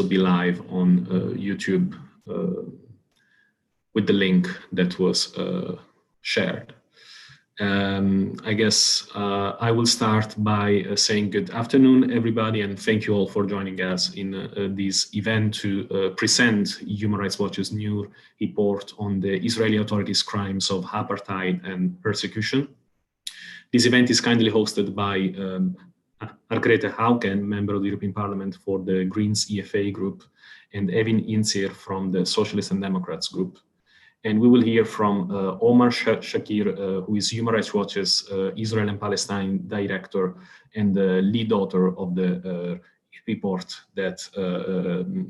be live on YouTube with the link that was shared. I guess I will start by saying good afternoon, everybody, and thank you all for joining us in this event to present Human Rights Watch's new report on the Israeli authorities' crimes of apartheid and persecution. This event is kindly hosted by Margrethe Auken, member of the European Parliament for the Greens EFA group, and Evin Incir from the Socialists and Democrats group. And we will hear from Omar Shakir, who is Human Rights Watch's Israel and Palestine director and the lead author of the report that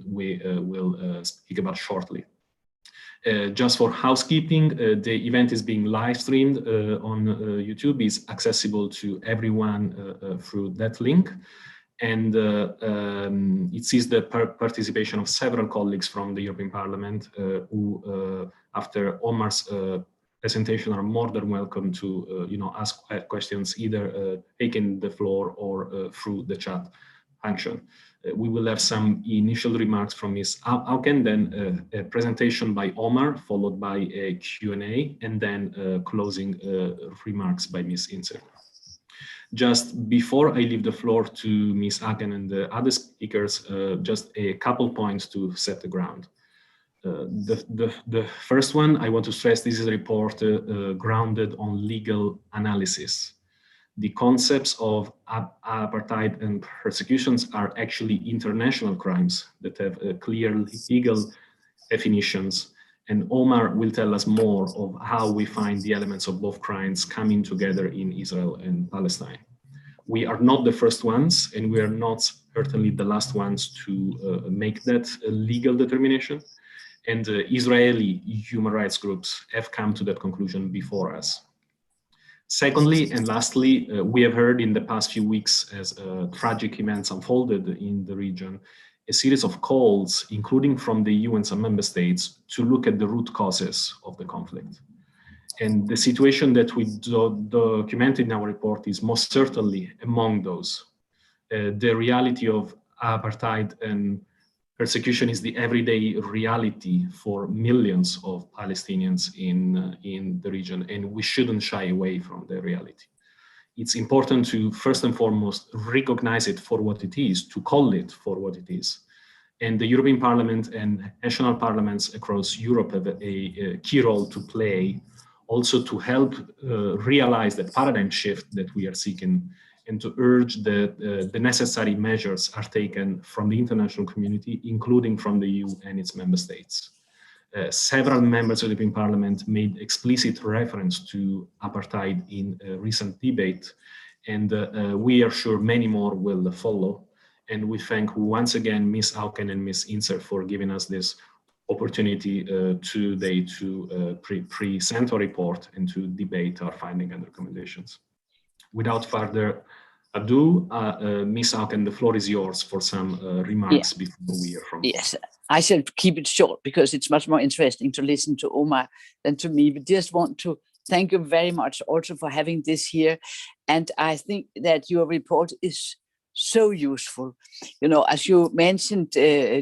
we will speak about shortly. Just for housekeeping, the event is being live streamed on YouTube. It's accessible to everyone through that link. And it sees the participation of several colleagues from the European Parliament who, after Omar's presentation, are more than welcome to ask questions, either taking the floor or through the chat function. We will have some initial remarks from Ms. Auken, then a presentation by Omar, followed by a Q&A, and then closing remarks by Ms. Incir. Just before I leave the floor to Ms. Auken and the other speakers, just a couple points to set the ground. The first one, I want to stress, this is a report grounded on legal analysis. The concepts of apartheid and persecutions are actually international crimes that have clear legal definitions. And Omar will tell us more of how we find the elements of both crimes coming together in Israel and Palestine. We are not the first ones, and we are not certainly the last ones to make that legal determination. And Israeli human rights groups have come to that conclusion before us. Secondly, and lastly, we have heard in the past few weeks as tragic events unfolded in the region, a series of calls, including from the EU and some member states, to look at the root causes of the conflict. And the situation that we documented in our report is most certainly among those. The reality of apartheid and persecution is the everyday reality for millions of Palestinians in the region, and we shouldn't shy away from the reality. It's important to, first and foremost, recognize it for what it is, to call it for what it is. And the European Parliament and national parliaments across Europe have a key role to play, also to help realize that paradigm shift that we are seeking, and to urge that the necessary measures are taken from the international community, including from the EU and its member states. Several members of the European Parliament made explicit reference to apartheid in a recent debate, and we are sure many more will follow. And we thank once again Ms. Auken and Ms. Incir for giving us this opportunity today to present our report and to debate our findings and recommendations. Without further ado, Ms. Auken, the floor is yours for some remarks before we hear from you. Yes, I shall keep it short because it's much more interesting to listen to Omar than to me. We just want to thank you very much also for having this here. And I think that your report is so useful. You know, as you mentioned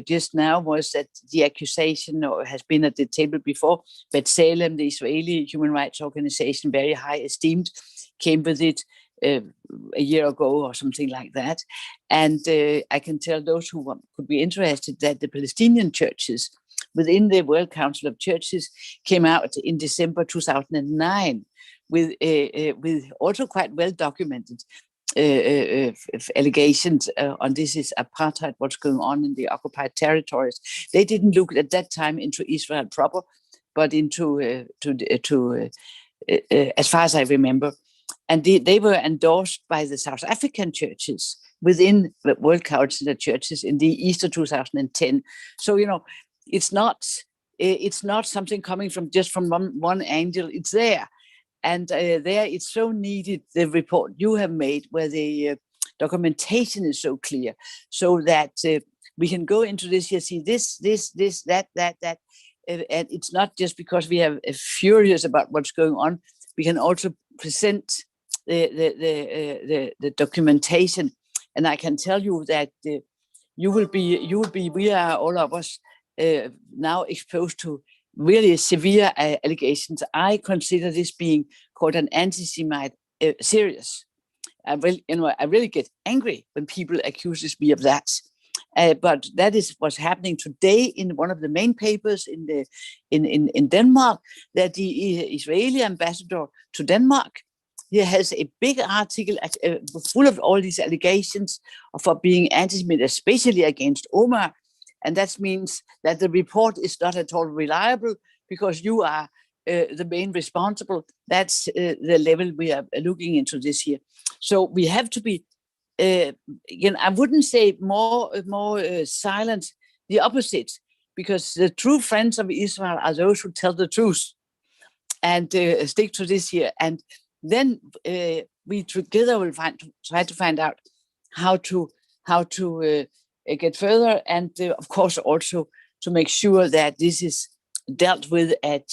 just now, was that the accusation has been at the table before, but Salem, the Israeli human rights organization, very high esteemed, came with it a year ago or something like that. And I can tell those who could be interested that the Palestinian churches within the World Council of Churches came out in December 2009 with also quite well documented allegations on this is apartheid, what's going on in the occupied territories. They didn't look at that time into Israel proper, but into as far as I remember. And they were endorsed by the South African churches within the World Council of Churches in the Easter 2010. So, you know, it's not something coming from just from one angle, it's there. And there it's so needed, the report you have made where the documentation is so clear so that we can go into this here, see this, that. And it's not just because we are furious about what's going on, we can also present the documentation. And I can tell you that we are all of us now exposed to really severe allegations. I consider this being called an anti-Semite serious. I really get angry when people accuse me of that. But that is what's happening today in one of the main papers in Denmark, that the Israeli ambassador to Denmark, he has a big article full of all these allegations for being anti-Semitic, especially against Omar. And that means that the report is not at all reliable because you are the main responsible. That's the level we are looking into this here. So we have to be, I wouldn't say more silent, the opposite, because the true friends of Israel are those who tell the truth and stick to this here. And then we together will try to find out how to get further, and of course also to make sure that this is dealt with at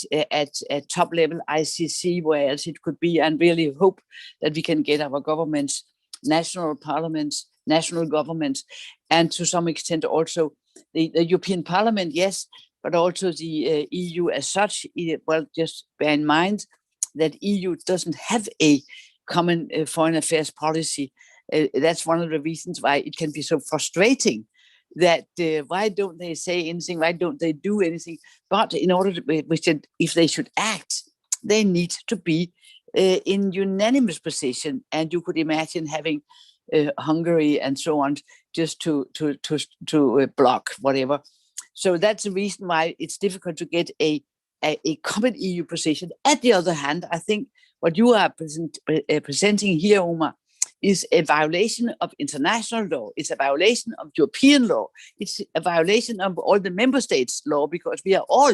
top level ICC, where else it could be, and really hope that we can get our governments, national parliaments, national governments, and to some extent also the European Parliament, yes, but also the EU as such. Well, just bear in mind that EU doesn't have a common foreign affairs policy. That's one of the reasons why it can be so frustrating that why don't they say anything? Why don't they do anything? But in order to, if they should act, they need to be in unanimous position. And you could imagine having Hungary and so on just to block whatever. So that's the reason why it's difficult to get a common EU position. At the other hand, I think what you are presenting here, Omar, is a violation of international law. It's a violation of European law. It's a violation of all the member states' law, because we are all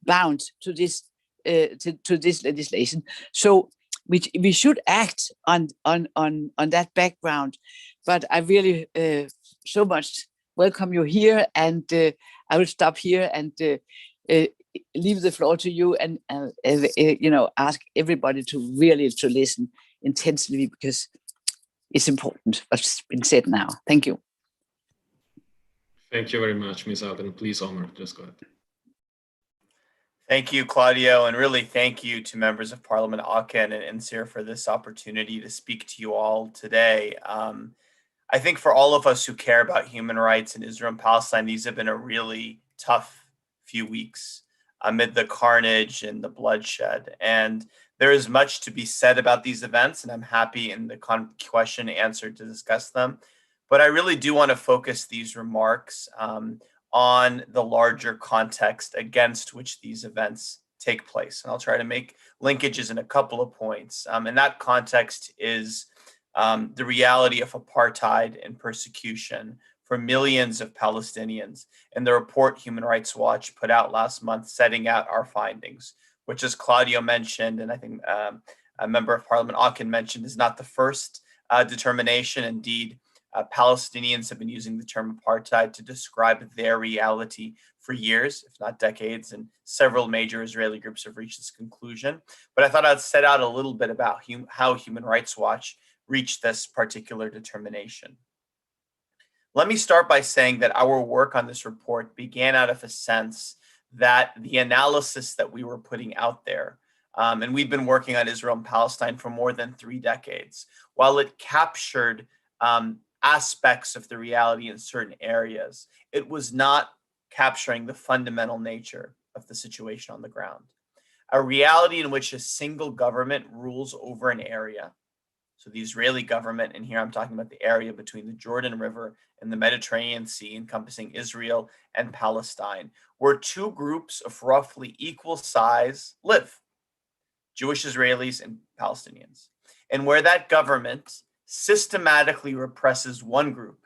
bound to this this legislation. So we should act on that background. But I really so much welcome you here, and I will stop here and leave the floor to you, and ask everybody to really to listen intensely, because it's important what's been said now. Thank you. Thank you very much, Ms. Alden. Please, Omar, just go ahead. Thank you, Claudio, and really thank you to members of Parliament Aachen and INSER for this opportunity to speak to you all today. I think for all of us who care about human rights in Israel and Palestine, these have been a really tough few weeks amid the carnage and the bloodshed. And there is much to be said about these events, and I'm happy in the question and answer to discuss them. But I really do want to focus these remarks on the larger context against which these events take place. And I'll try to make linkages in a couple of points. And that context is the reality of apartheid and persecution for millions of Palestinians, and the report Human Rights Watch put out last month setting out our findings, which, as Claudio mentioned, and I think a member of Parliament Aachen mentioned, is not the first determination. Indeed, Palestinians have been using the term apartheid to describe their reality for years, if not decades, and several major Israeli groups have reached this conclusion. But I thought I'd set out a little bit about how Human Rights Watch reached this particular determination. Let me start by saying that our work on this report began out of a sense that the analysis that we were putting out there, and we've been working on Israel and Palestine for more than 3 decades, while it captured aspects of the reality in certain areas, it was not capturing the fundamental nature of the situation on the ground. A reality in which a single government rules over an area. So the Israeli government, and here I'm talking about the area between the Jordan River and the Mediterranean Sea, encompassing Israel and Palestine, where 2 groups of roughly equal size live, Jewish Israelis and Palestinians, and where that government systematically represses one group,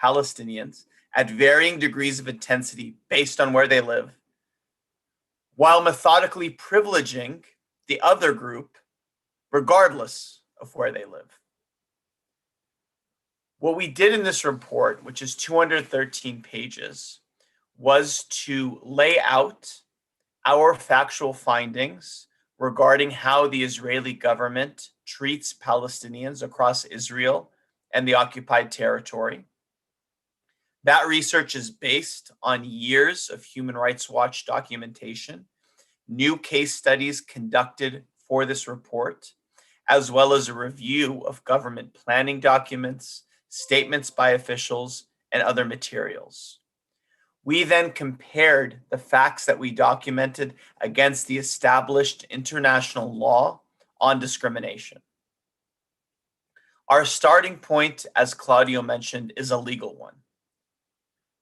Palestinians, at varying degrees of intensity based on where they live, while methodically privileging the other group regardless of where they live. What we did in this report, which is 213 pages, was to lay out our factual findings regarding how the Israeli government treats Palestinians across Israel and the occupied territory, That research is based on years of Human Rights Watch documentation, new case studies conducted for this report, as well as a review of government planning documents, statements by officials, and other materials. We then compared the facts that we documented against the established international law on discrimination. Our starting point, as Claudio mentioned, is a legal one.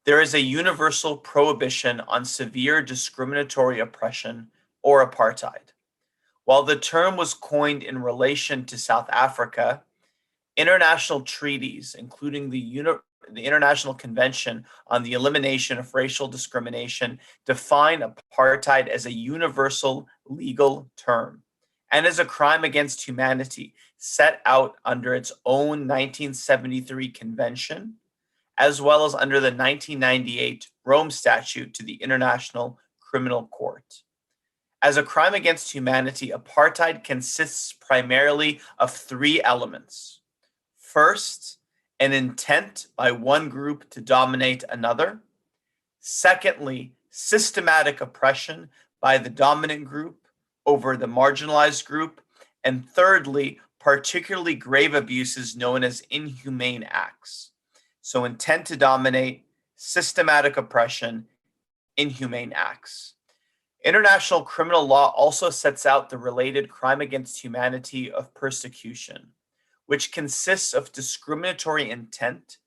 There is a universal prohibition on severe discriminatory oppression or apartheid. While the term was coined in relation to South Africa, international treaties, including the International Convention on the Elimination of Racial Discrimination, define apartheid as a universal legal term and as a crime against humanity set out under its own 1973 convention, as well as under the 1998 Rome Statute to the International Criminal Court. As a crime against humanity, apartheid consists primarily of three elements. First, an intent by one group to dominate another. Secondly, systematic oppression by the dominant group over the marginalized group. And thirdly, particularly grave abuses known as inhumane acts. So intent to dominate, systematic oppression, inhumane acts. International criminal law also sets out the related crime against humanity of persecution, which consists of discriminatory intent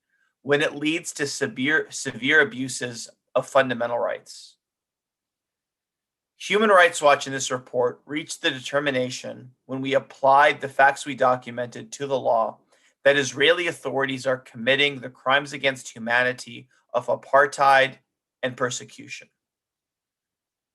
when it leads to severe abuses of fundamental rights. Human Rights Watch in this report reached the determination, when we applied the facts we documented to the law, that Israeli authorities are committing the crimes against humanity of apartheid and persecution.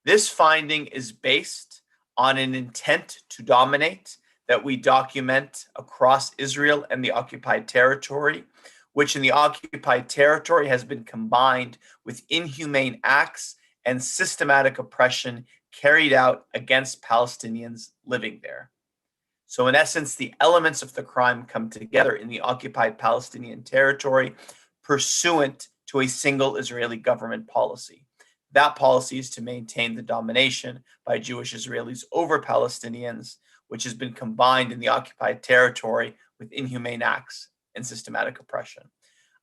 This finding is based on an intent to dominate that we document across Israel and the occupied territory, which in the occupied territory has been combined with inhumane acts and systematic oppression carried out against Palestinians living there. So in essence, the elements of the crime come together in the occupied Palestinian territory pursuant to a single Israeli government policy. That policy is to maintain the domination by Jewish Israelis over Palestinians, which has been combined in the occupied territory with inhumane acts and systematic oppression.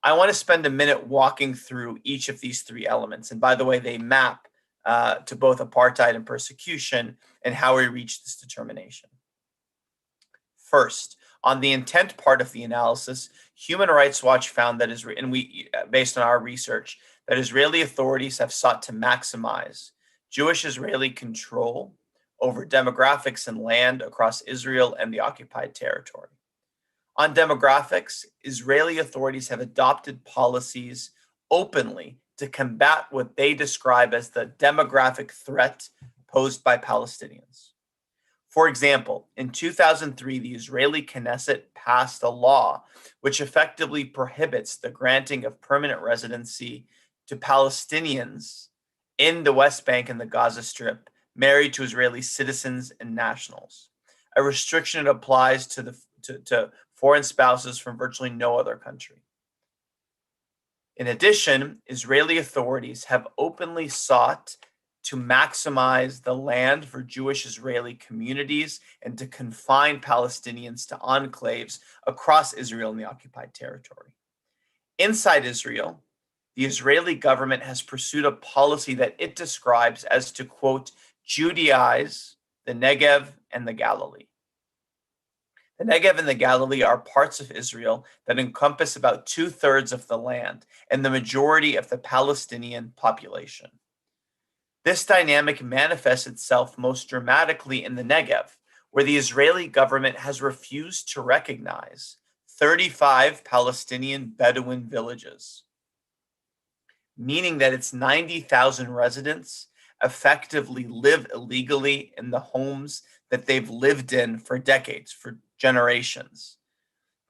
I want to spend a minute walking through each of these three elements. And by the way, they map to both apartheid and persecution and how we reach this determination. First, on the intent part of the analysis, Human Rights Watch found that, based on our research, that Israeli authorities have sought to maximize Jewish-Israeli control over demographics and land across Israel and the occupied territory. On demographics, Israeli authorities have adopted policies openly to combat what they describe as the demographic threat posed by Palestinians. For example, in 2003, the Israeli Knesset passed a law which effectively prohibits the granting of permanent residency to Palestinians in the West Bank and the Gaza Strip married to Israeli citizens and nationals, a restriction that applies to foreign spouses from virtually no other country. In addition, Israeli authorities have openly sought to maximize the land for Jewish Israeli communities and to confine Palestinians to enclaves across Israel and the occupied territory. Inside Israel, the Israeli government has pursued a policy that it describes as to, quote, Judaize the Negev and the Galilee. The Negev and the Galilee are parts of Israel that encompass about 2/3 of the land and the majority of the Palestinian population. This dynamic manifests itself most dramatically in the Negev, where the Israeli government has refused to recognize 35 Palestinian Bedouin villages, meaning that its 90,000 residents effectively live illegally in the homes that they've lived in for decades, for generations.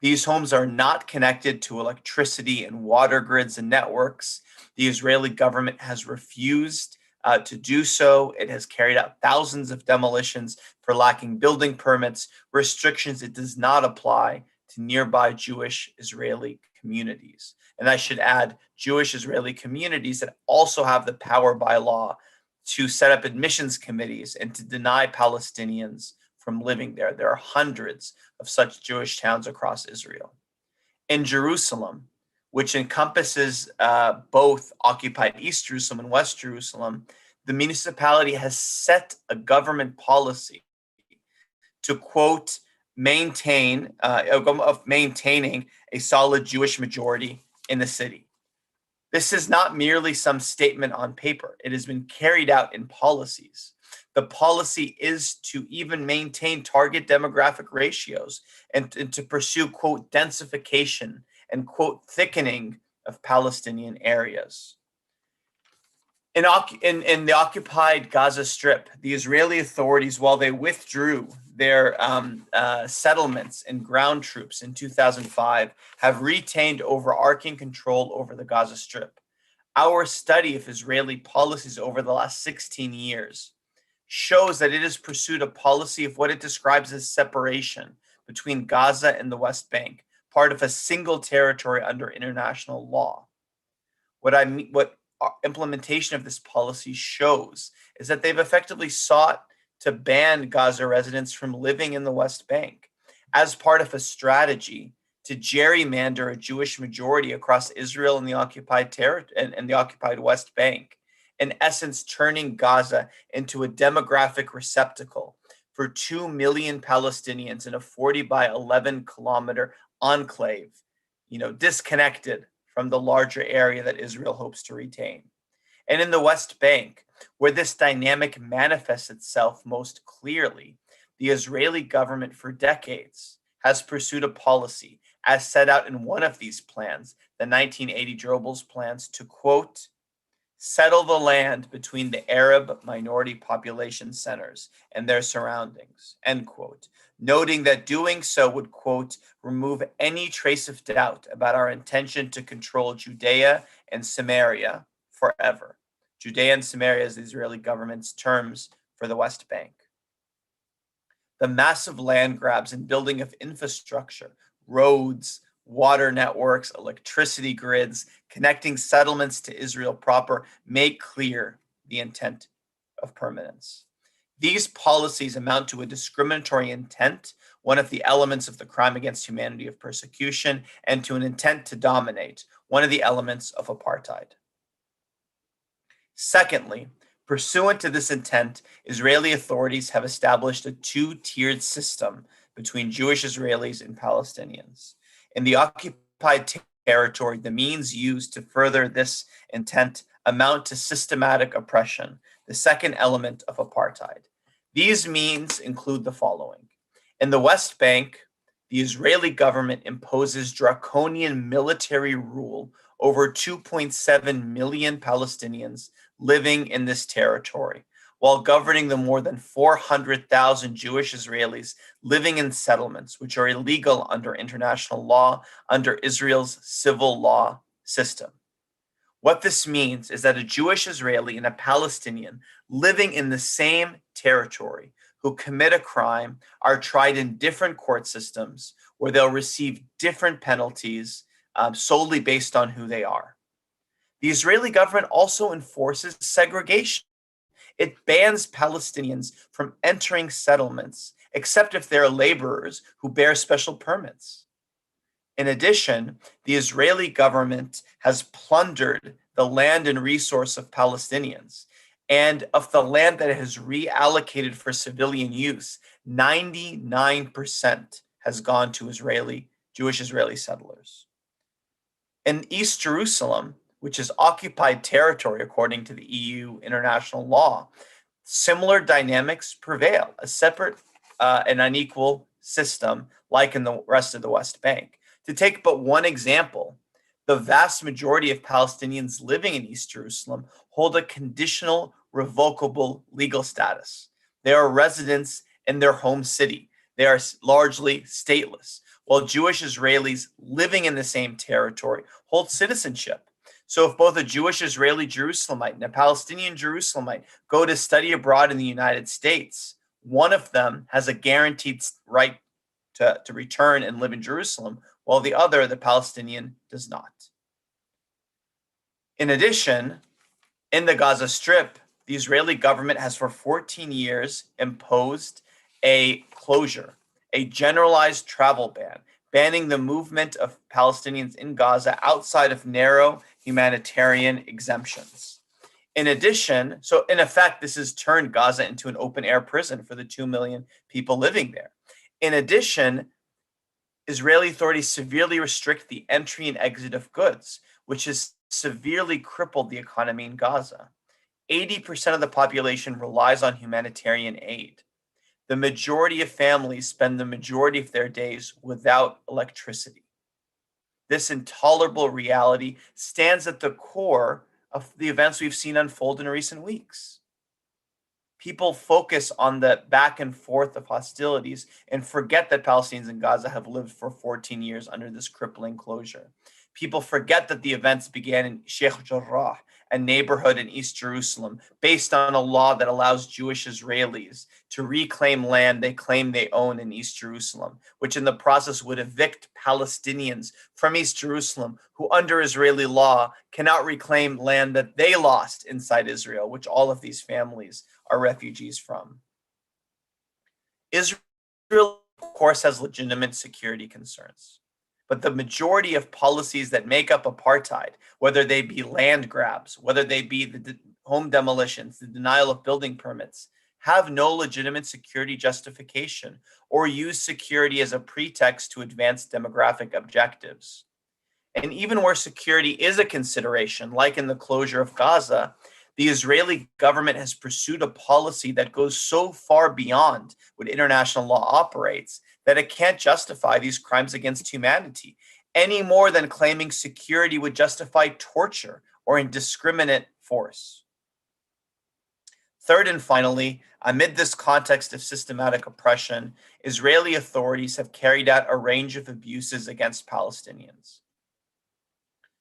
These homes are not connected to electricity and water grids and networks. The Israeli government has refused to do so. It has carried out thousands of demolitions for lacking building permits, restrictions it does not apply to nearby Jewish Israeli communities. and I should add Jewish Israeli communities that also have the power by law to set up admissions committees and to deny Palestinians from living there. There are hundreds of such Jewish towns across Israel. In Jerusalem, which encompasses both occupied East Jerusalem and West Jerusalem, the municipality has set a government policy to, quote, maintaining a solid Jewish majority in the city. This is not merely some statement on paper. It has been carried out in policies. The policy is to even maintain target demographic ratios and to pursue, quote, densification and, quote, thickening of Palestinian areas. In the occupied Gaza Strip, the Israeli authorities, while they withdrew their settlements and ground troops in 2005, have retained overarching control over the Gaza Strip. Our study of Israeli policies over the last 16 years shows that it has pursued a policy of what it describes as separation between Gaza and the West Bank, part of a single territory under international law. What implementation of this policy shows is that they've effectively sought to ban Gaza residents from living in the West Bank as part of a strategy to gerrymander a Jewish majority across Israel and the occupied and the occupied West Bank, in essence turning Gaza into a demographic receptacle for 2 million Palestinians in a 40 by 11 kilometer enclave, disconnected from the larger area that Israel hopes to retain. And in the West Bank, where this dynamic manifests itself most clearly, the Israeli government for decades has pursued a policy, as set out in one of these plans, the 1980 Goebbels plans, to, quote, settle the land between the Arab minority population centers and their surroundings, end quote, noting that doing so would, quote, remove any trace of doubt about our intention to control Judea and Samaria forever. Judea and Samaria is the Israeli government's terms for the West Bank. The massive land grabs and building of infrastructure, roads, water networks, electricity grids, connecting settlements to Israel proper make clear the intent of permanence. These policies amount to a discriminatory intent, one of the elements of the crime against humanity of persecution, and to an intent to dominate, one of the elements of apartheid. Secondly, pursuant to this intent, Israeli authorities have established a two-tiered system between Jewish Israelis and Palestinians. In the occupied territory, the means used to further this intent amount to systematic oppression, the second element of apartheid. These means include the following. In the West Bank, the Israeli government imposes draconian military rule over 2.7 million Palestinians living in this territory, while governing the more than 400,000 Jewish Israelis living in settlements, which are illegal under international law, under Israel's civil law system. What this means is that a Jewish Israeli and a Palestinian living in the same territory who commit a crime are tried in different court systems where they'll receive different penalties solely based on who they are. The Israeli government also enforces segregation. It bans Palestinians from entering settlements, except if they're laborers who bear special permits. In addition, the Israeli government has plundered the land and resource of Palestinians, and of the land that it has reallocated for civilian use, 99% has gone to Jewish Israeli settlers. In East Jerusalem, which is occupied territory according to the EU international law, similar dynamics prevail, a separate and unequal system like in the rest of the West Bank. To take but one example, the vast majority of Palestinians living in East Jerusalem hold a conditional revocable legal status. They are residents in their home city. They are largely stateless, while Jewish Israelis living in the same territory hold citizenship. So if both a Jewish Israeli Jerusalemite and a Palestinian Jerusalemite go to study abroad in the United States, one of them has a guaranteed right to return and live in Jerusalem, while the other, the Palestinian, does not. In addition, in the Gaza Strip, the Israeli government has for 14 years imposed a closure, a generalized travel ban, banning the movement of Palestinians in Gaza outside of narrow humanitarian exemptions. In addition, so in effect, this has turned Gaza into an open air prison for the 2 million people living there. In addition, Israeli authorities severely restrict the entry and exit of goods, which has severely crippled the economy in Gaza. 80% of the population relies on humanitarian aid. The majority of families spend the majority of their days without electricity. This intolerable reality stands at the core of the events we've seen unfold in recent weeks. People focus on the back and forth of hostilities and forget that Palestinians in Gaza have lived for 14 years under this crippling closure. People forget that the events began in Sheikh Jarrah, a neighborhood in East Jerusalem, based on a law that allows Jewish Israelis to reclaim land they claim they own in East Jerusalem, which in the process would evict Palestinians from East Jerusalem who, under Israeli law, cannot reclaim land that they lost inside Israel, which all of these families are refugees from. Israel, of course, has legitimate security concerns. But the majority of policies that make up apartheid, whether they be land grabs, whether they be the home demolitions, the denial of building permits, have no legitimate security justification or use security as a pretext to advance demographic objectives. And even where security is a consideration, like in the closure of Gaza, the Israeli government has pursued a policy that goes so far beyond what international law operates that it can't justify these crimes against humanity any more than claiming security would justify torture or indiscriminate force. Third and finally, amid this context of systematic oppression, Israeli authorities have carried out a range of abuses against Palestinians.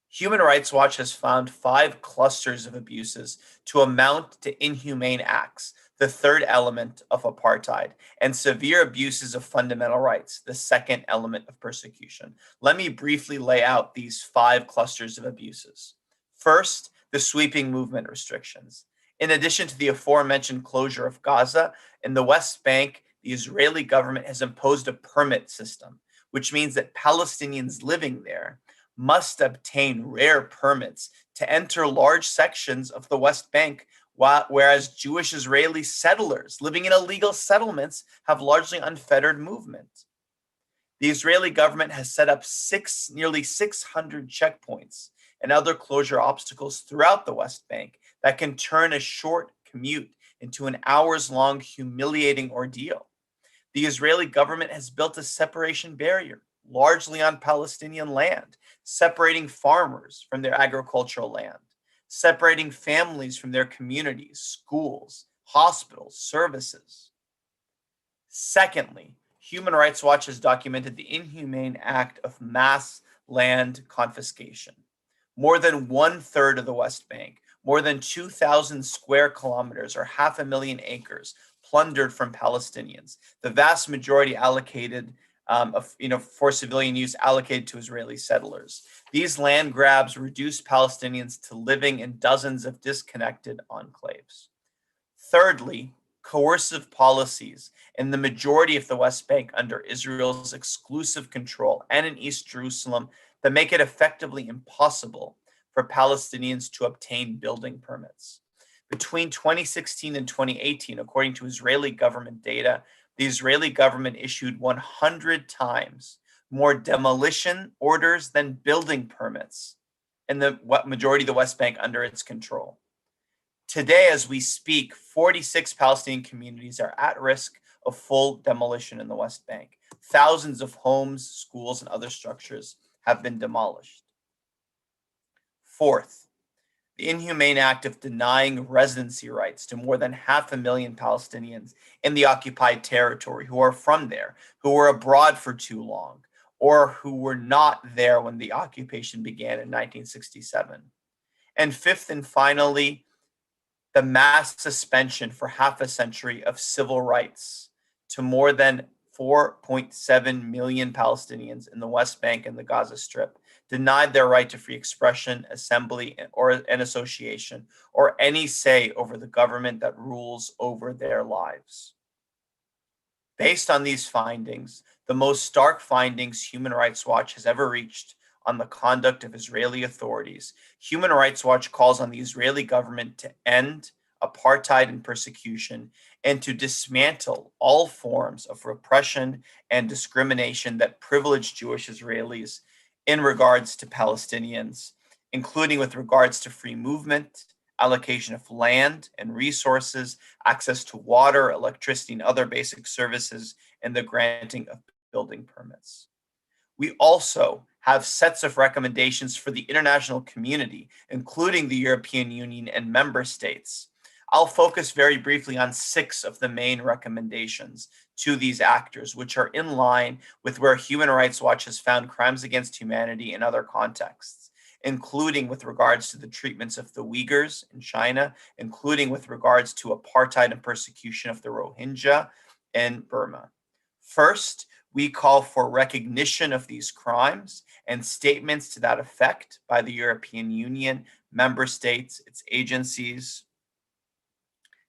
Human Rights Watch has found 5 clusters of abuses to amount to inhumane acts, the third element of apartheid, and severe abuses of fundamental rights, the second element of persecution. Let me briefly lay out these 5 clusters of abuses. First, the sweeping movement restrictions. In addition to the aforementioned closure of Gaza, in the West Bank, the Israeli government has imposed a permit system, which means that Palestinians living there must obtain rare permits to enter large sections of the West Bank, whereas Jewish Israeli settlers living in illegal settlements have largely unfettered movement. The Israeli government has set up nearly 600 checkpoints and other closure obstacles throughout the West Bank that can turn a short commute into an hours-long humiliating ordeal. The Israeli government has built a separation barrier, largely on Palestinian land, separating farmers from their agricultural land, separating families from their communities, schools, hospitals, services. Secondly, Human Rights Watch has documented the inhumane act of mass land confiscation. More than 1/3 of the West Bank, more than 2,000 square kilometers or 500,000 acres plundered from Palestinians, the vast majority allocated for civilian use allocated to Israeli settlers. These land grabs reduce Palestinians to living in dozens of disconnected enclaves. Thirdly, coercive policies in the majority of the West Bank under Israel's exclusive control and in East Jerusalem that make it effectively impossible for Palestinians to obtain building permits. Between 2016 and 2018, according to Israeli government data, the Israeli government issued 100 times more demolition orders than building permits in the majority of the West Bank under its control. Today, as we speak, 46 Palestinian communities are at risk of full demolition in the West Bank. Thousands of homes, schools, and other structures have been demolished. Fourth, the inhumane act of denying residency rights to more than 500,000 Palestinians in the occupied territory who are from there, who were abroad for too long, or who were not there when the occupation began in 1967. And fifth and finally, the mass suspension for half a century of civil rights to more than 4.7 million Palestinians in the West Bank and the Gaza Strip, denied their right to free expression, assembly, and association, or any say over the government that rules over their lives. Based on these findings, the most stark findings Human Rights Watch has ever reached on the conduct of Israeli authorities, Human Rights Watch calls on the Israeli government to end apartheid and persecution and to dismantle all forms of repression and discrimination that privilege Jewish Israelis in regards to Palestinians, including with regards to free movement, allocation of land and resources, access to water, electricity, and other basic services, and the granting of building permits. We also have sets of recommendations for the international community, including the European Union and member states. I'll focus very briefly on 6 of the main recommendations to these actors, which are in line with where Human Rights Watch has found crimes against humanity in other contexts, including with regards to the treatments of the Uyghurs in China, including with regards to apartheid and persecution of the Rohingya in Burma. First, we call for recognition of these crimes and statements to that effect by the European Union, member states, its agencies.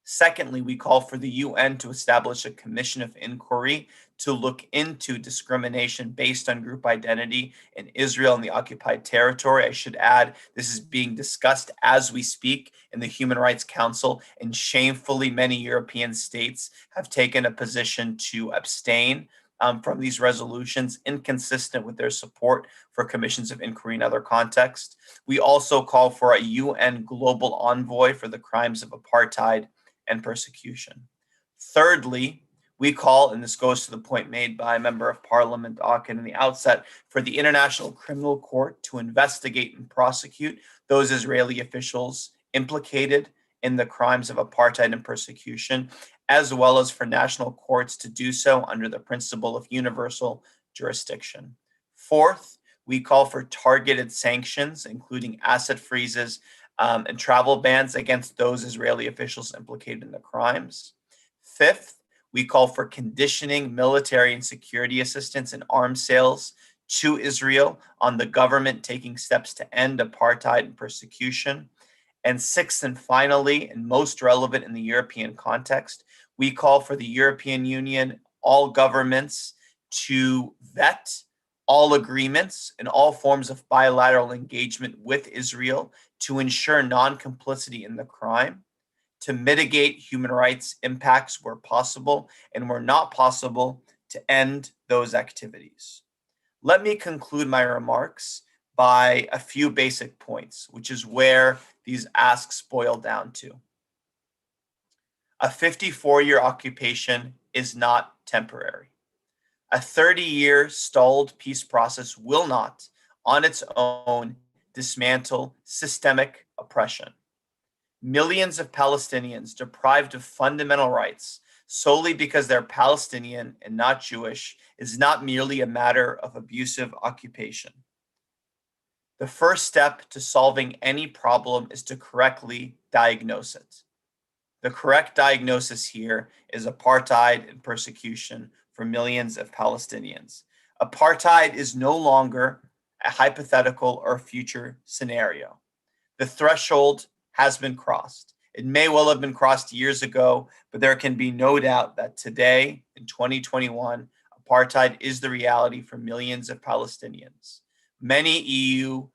Secondly, we call for the UN to establish a commission of inquiry to look into discrimination based on group identity in Israel and the occupied territory. I should add, this is being discussed as we speak in the Human Rights Council, and shamefully, many European states have taken a position to abstain from these resolutions, inconsistent with their support for commissions of inquiry in other contexts. We also call for a UN global envoy for the crimes of apartheid and persecution. Thirdly, we call, and this goes to the point made by Member of Parliament Auken in the outset, for the International Criminal Court to investigate and prosecute those Israeli officials implicated in the crimes of apartheid and persecution, as well as for national courts to do so under the principle of universal jurisdiction. Fourth, we call for targeted sanctions, including asset freezes and travel bans against those Israeli officials implicated in the crimes. Fifth, we call for conditioning military and security assistance and arms sales to Israel on the government taking steps to end apartheid and persecution. And sixth and finally, and most relevant in the European context, we call for the European Union, all governments, to vet all agreements and all forms of bilateral engagement with Israel to ensure non-complicity in the crime, to mitigate human rights impacts where possible, and where not possible, to end those activities. Let me conclude my remarks by a few basic points, which is where these asks boil down to. A 54-year occupation is not temporary. A 30-year stalled peace process will not, on its own, dismantle systemic oppression. Millions of Palestinians deprived of fundamental rights solely because they're Palestinian and not Jewish is not merely a matter of abusive occupation. The first step to solving any problem is to correctly diagnose it. The correct diagnosis here is apartheid and persecution for millions of Palestinians. Apartheid is no longer a hypothetical or future scenario. The threshold has been crossed. It may well have been crossed years ago, but there can be no doubt that today, in 2021, apartheid is the reality for millions of Palestinians. Many EU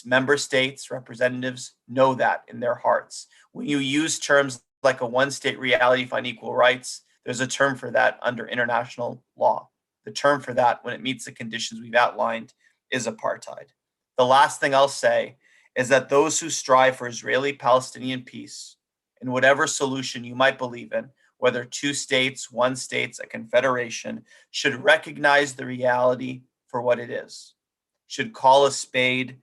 member states representatives know that in their hearts. When you use terms like a one-state reality for unequal rights, there's a term for that under international law. The term for that, when it meets the conditions we've outlined, is apartheid. The last thing I'll say is that those who strive for Israeli-Palestinian peace, in whatever solution you might believe in, whether 2 states, 1 state, a confederation, should recognize the reality for what it is, should call a spade,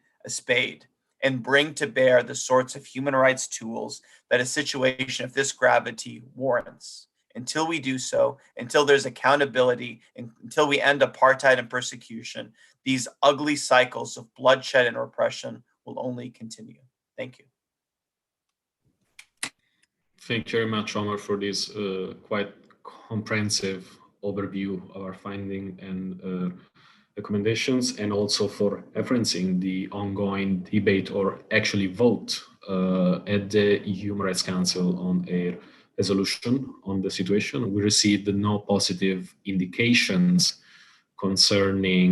and bring to bear the sorts of human rights tools that a situation of this gravity warrants. Until we do so, until there's accountability, and until we end apartheid and persecution, these ugly cycles of bloodshed and repression will only continue. Thank you. Thank you very much, Omar, for this quite comprehensive overview of our finding and recommendations and also for referencing the ongoing debate or actually vote at the Human Rights Council on a resolution on the situation. We received no positive indications concerning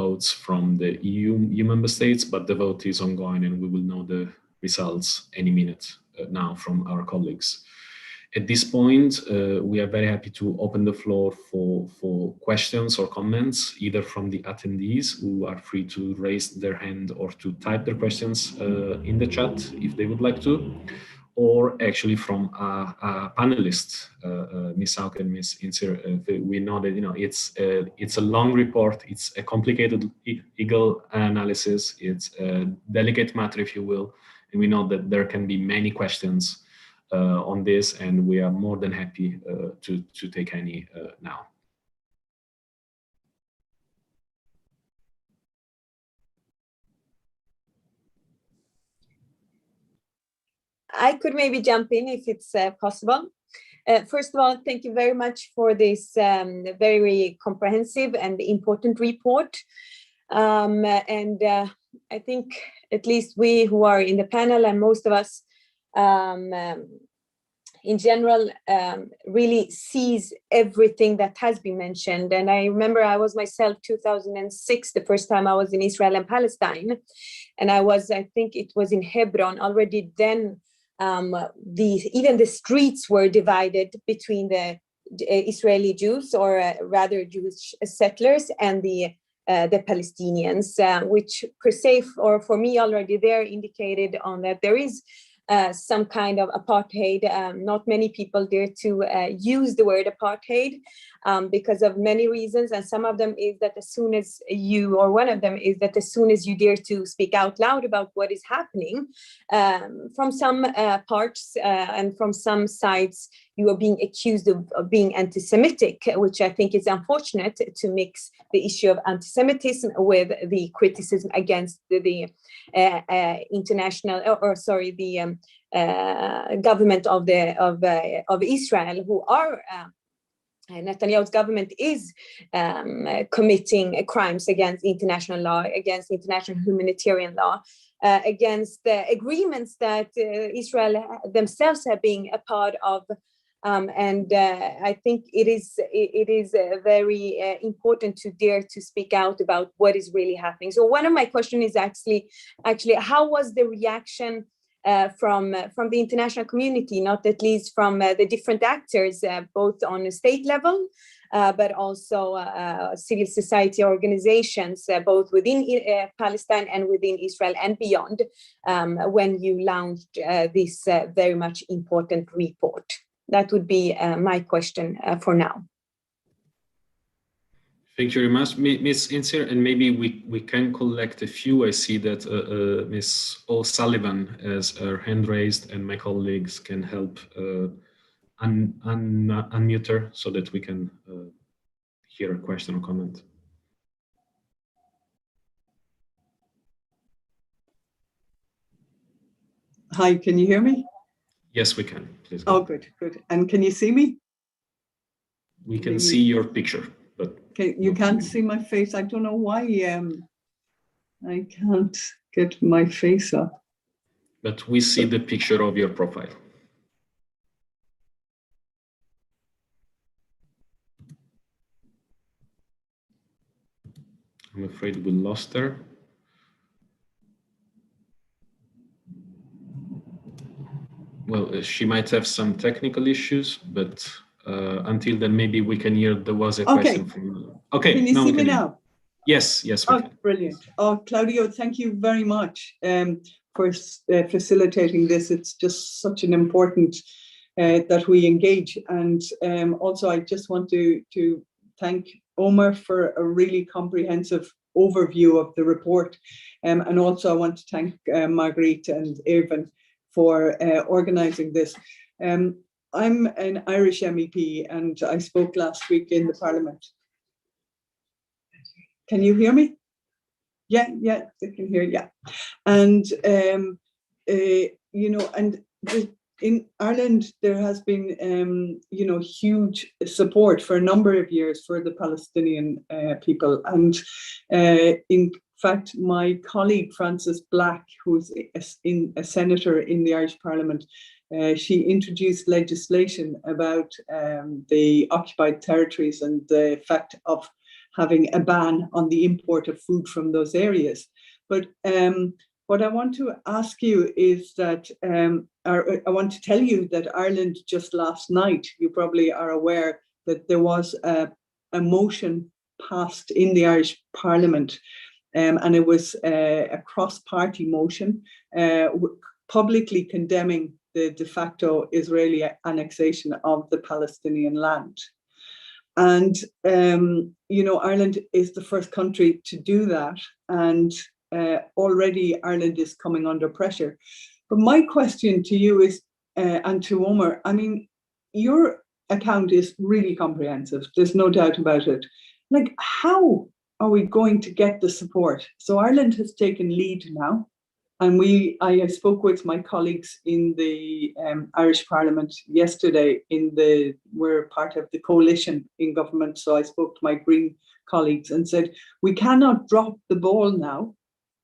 votes from the EU member states, but the vote is ongoing and we will know the results any minute now from our colleagues. At this point, we are very happy to open the floor for questions or comments, either from the attendees who are free to raise their hand or to type their questions in the chat if they would like to, or actually from a panelist, Ms. Hauke and Ms. Insir. We know that it's a long report, it's a complicated legal analysis, it's a delicate matter, if you will, and we know that there can be many questions on this, and we are more than happy to take any now. I could maybe jump in if it's possible. First of all, thank you very much for this very comprehensive and important report. I think at least we who are in the panel and most of us in general really sees everything that has been mentioned. And I remember I was myself 2006, the first time I was in Israel and Palestine. And I think it was in Hebron already then. Even the streets were divided between the Israeli Jews, or rather Jewish settlers, and the Palestinians, which per se, or for me already there, indicated on that there is some kind of apartheid. Not many people dare to use the word apartheid because of many reasons, and some of them is that as soon as you, or one of them is that as soon as you dare to speak out loud about what is happening, from some parts and from some sides, you are being accused of being anti-Semitic, which I think is unfortunate, to mix the issue of anti-Semitism with the criticism against the government of Israel, who are Netanyahu's government is committing crimes against international law, against international humanitarian law, against the agreements that Israel themselves have been a part of. I think it is very important to dare to speak out about what is really happening. So one of my questions is actually how was the reaction from the international community, not at least from the different actors, both on a state level, but also civil society organizations, both within Palestine and within Israel and beyond, when you launched this very much important report? That would be my question for now. Thank you very much, Ms. Insir, and maybe we can collect a few. I see that Ms. O'Sullivan has her hand raised, and my colleagues can help unmute her so that we can hear a question or comment. Hi, can you hear me? Yes, we can. Please go. Oh, good. And can you see me? We can see your picture, but you can't see my face. I don't know why I can't get my face up. But we see the picture of your profile. I'm afraid we lost her. Well, she might have some technical issues, but until then, maybe we can hear there was a question from. Okay, can you see me now? Yes, we can. Brilliant. Oh, Claudio, thank you very much for facilitating this. It's just such an important that we engage. And also, I just want to thank Omar for a really comprehensive overview of the report. And also, I want to thank Marguerite and Irvin for organizing this. I'm an Irish MEP, and I spoke last week in the Parliament. Can you hear me? Yeah, I can hear. Yeah, and you know, and in Ireland, there has been, huge support for a number of years for the Palestinian people. And in fact, my colleague, Frances Black, who's a senator in the Irish Parliament, she introduced legislation about the occupied territories and the fact of having a ban on the import of food from those areas. But what I want to ask you is that, I want to tell you that Ireland just last night, you probably are aware that there was a motion passed in the Irish Parliament, and it was a cross-party motion publicly condemning the de facto Israeli annexation of the Palestinian land. And, Ireland is the first country to do that. And already Ireland is coming under pressure. But my question to you is, and to Omar, I mean, your account is really comprehensive. There's no doubt about it. Like, how are we going to get the support? So Ireland has taken lead now. And I spoke with my colleagues in the Irish Parliament yesterday. We're part of the coalition in government. So I spoke to my Green colleagues and said, we cannot drop the ball now.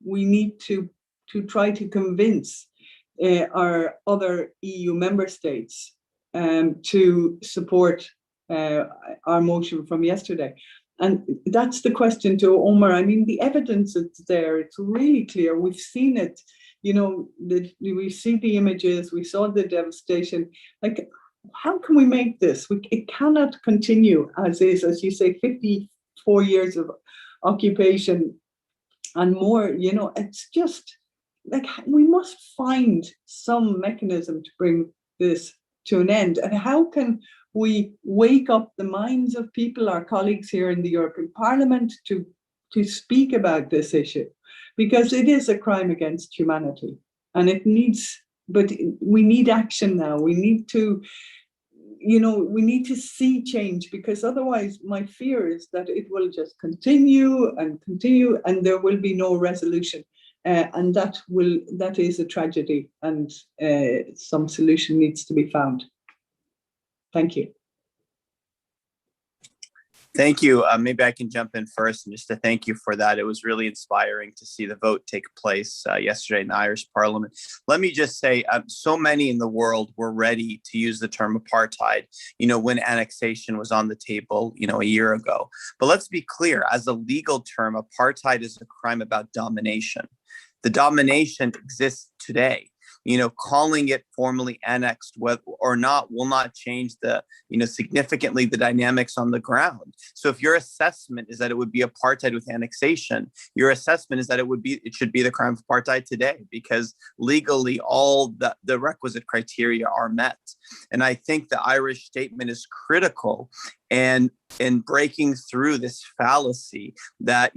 We need to try to convince our other EU member states to support our motion from yesterday. And that's the question to Omar. I mean, the evidence is there. It's really clear. We've seen it. We see the images. We saw the devastation. Like, how can we make this? It cannot continue as is, as you say, 54 years of occupation and more. It's just like we must find some mechanism to bring this to an end. And how can we wake up the minds of people, our colleagues here in the European Parliament, to speak about this issue? Because it is a crime against humanity, and but we need action now. We need to, see change, because otherwise my fear is that it will just continue, and there will be no resolution. And that is a tragedy, and some solution needs to be found. Thank you. Thank you. Maybe I can jump in first, and just to thank you for that. It was really inspiring to see the vote take place yesterday in the Irish Parliament. Let me just say, so many in the world were ready to use the term apartheid, when annexation was on the table, a year ago. But let's be clear, as a legal term, apartheid is a crime about domination. The domination exists today. Calling it formally annexed or not will not change significantly the dynamics on the ground. So if your assessment is that it would be apartheid with annexation, your assessment is that it should be the crime of apartheid today, because legally all the requisite criteria are met. And I think the Irish statement is critical and in breaking through this fallacy that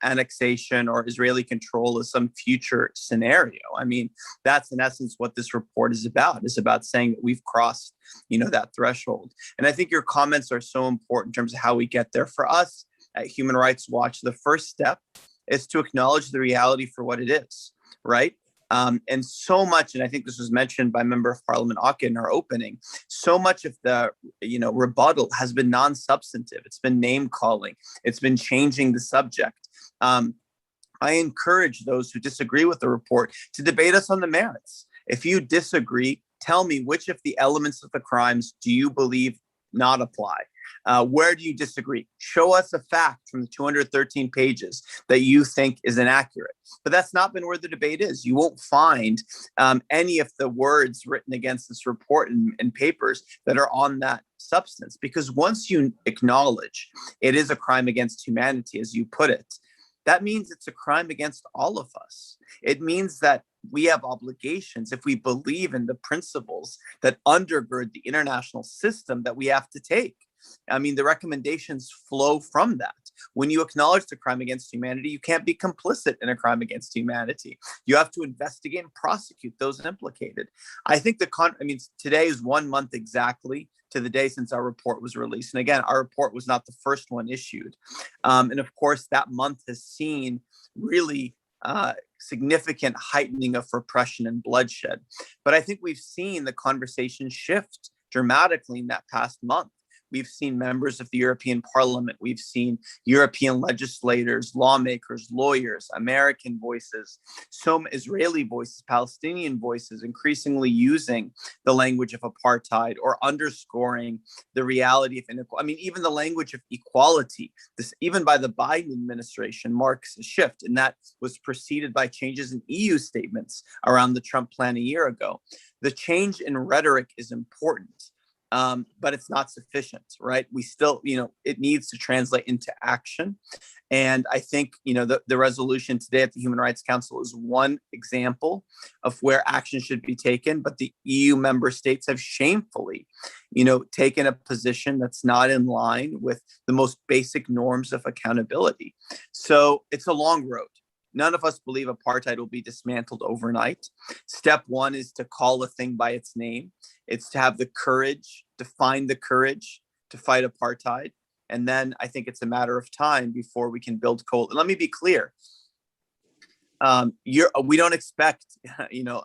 annexation or Israeli control is some future scenario. I mean, that's in essence what this report is about. It's about saying that we've crossed that threshold. And I think your comments are so important in terms of how we get there. For us at Human Rights Watch, the first step is to acknowledge the reality for what it is, right? And so much, and I think this was mentioned by Member of Parliament Ake in our opening, so much of the rebuttal has been non-substantive. It's been name calling. It's been changing the subject. I encourage those who disagree with the report to debate us on the merits. If you disagree, tell me which of the elements of the crimes do you believe not apply? Where do you disagree? Show us a fact from the 213 pages that you think is inaccurate. But that's not been where the debate is. You won't find any of the words written against this report in papers that are on that substance. Because once you acknowledge it is a crime against humanity, as you put it, that means it's a crime against all of us. It means that we have obligations if we believe in the principles that undergird the international system that we have to take. I mean, the recommendations flow from that. When you acknowledge the crime against humanity, you can't be complicit in a crime against humanity. You have to investigate and prosecute those implicated. I think today is 1 month exactly to the day since our report was released. And again, our report was not the first one issued. And of course, that month has seen really significant heightening of repression and bloodshed. But I think we've seen the conversation shift dramatically in that past month. We've seen members of the European Parliament. We've seen European legislators, lawmakers, lawyers, American voices, some Israeli voices, Palestinian voices, increasingly using the language of apartheid or underscoring the reality of inequality. I mean, even the language of equality, this even by the Biden administration marks a shift, and that was preceded by changes in EU statements around the Trump plan a year ago. The change in rhetoric is important. But it's not sufficient, right? We still, it needs to translate into action. And I think, the resolution today at the Human Rights Council is one example of where action should be taken. But the EU member states have shamefully, taken a position that's not in line with the most basic norms of accountability. So it's a long road. None of us believe apartheid will be dismantled overnight. Step one is to call a thing by its name. It's to have the courage, to find the courage to fight apartheid. And then I think it's a matter of time before we can build coalition. Let me be clear. We don't expect,